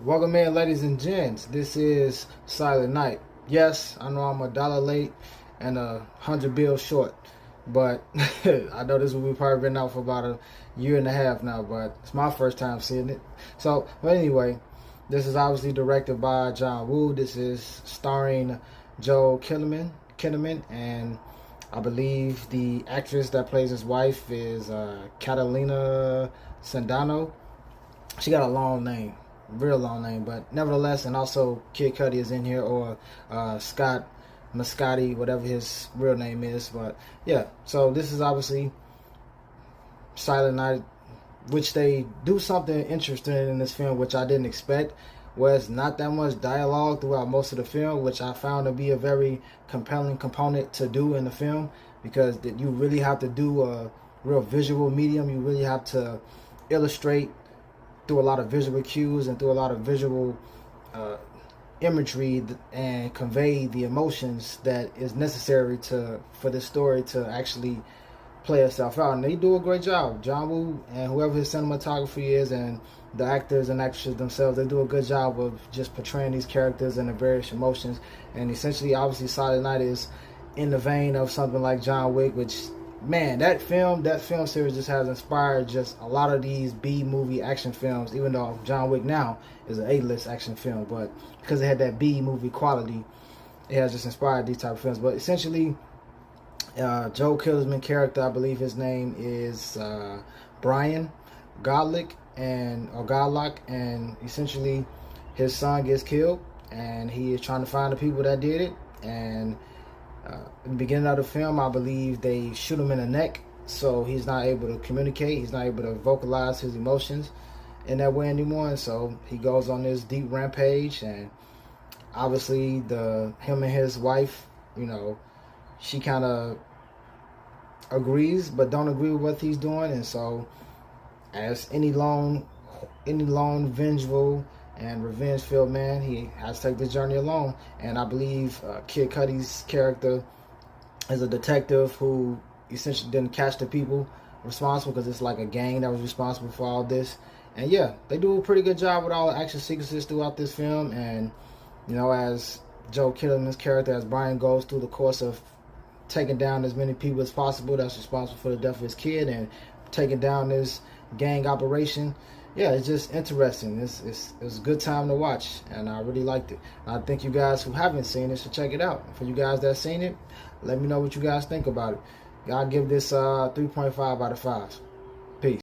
Welcome in, ladies and gents. This is Silent Night. Yes, I know I'm $1 late and 100 bills short, but I know this will be probably been out for about a year and a half now, but it's my first time seeing it. But anyway, this is obviously directed by John Woo. This is starring Joel Kinnaman, and I believe the actress that plays his wife is Catalina Sandano. She got a long name, real long name, but nevertheless, and also Kid Cudi is in here, or Scott Muscati, whatever his real name is. But yeah, so this is obviously Silent Night, which they do something interesting in this film, which I didn't expect. Was not that much dialogue throughout most of the film, which I found to be a very compelling component to do in the film, because you really have to do a real visual medium. You really have to illustrate through a lot of visual cues and through a lot of visual imagery and convey the emotions that is necessary for this story to actually play itself out. And they do a great job. John Woo and whoever his cinematography is, and the actors and actresses themselves, they do a good job of just portraying these characters and the various emotions. And essentially, obviously, Silent Night is in the vein of something like John Wick, which, man, that film series just has inspired just a lot of these B-movie action films, even though John Wick now is an A-list action film, but because it had that B-movie quality, it has just inspired these type of films. But essentially, Joe Kinnaman character, I believe his name is Brian Godlick, and essentially his son gets killed, and he is trying to find the people that did it. And in the beginning of the film, I believe they shoot him in the neck, so he's not able to communicate. He's not able to vocalize his emotions in that way anymore. And so he goes on this deep rampage, and obviously him and his wife, she kind of agrees but don't agree with what he's doing. And so, as any lone vengeful and revenge-filled man, he has to take this journey alone. And I believe Kid Cudi's character is a detective who essentially didn't catch the people responsible, because it's like a gang that was responsible for all this. And yeah, they do a pretty good job with all the action sequences throughout this film. And as Joe Kinnaman's character, as Brian goes through the course of taking down as many people as possible that's responsible for the death of his kid and taking down this gang operation, yeah, it's just interesting. It's a good time to watch, and I really liked it. I think you guys who haven't seen it should check it out. For you guys that seen it, let me know what you guys think about it. I'll give this 3.5 out of 5.